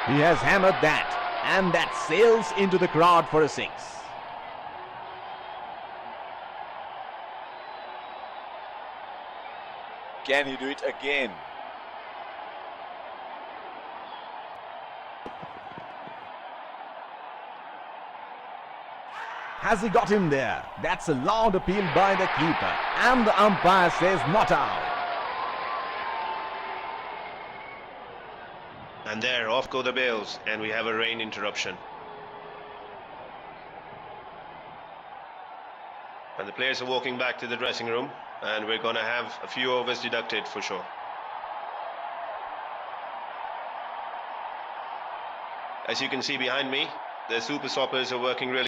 He has hammered that, and that sails into the crowd for a six. Can he do it again? Has he got him there? That's a loud appeal by the keeper, and the umpire says not out. And there, off go the bails, and we have a rain interruption. And the players are walking back to the dressing room, and we're going to have a few overs deducted for sure. As you can see behind me, the super stoppers are working really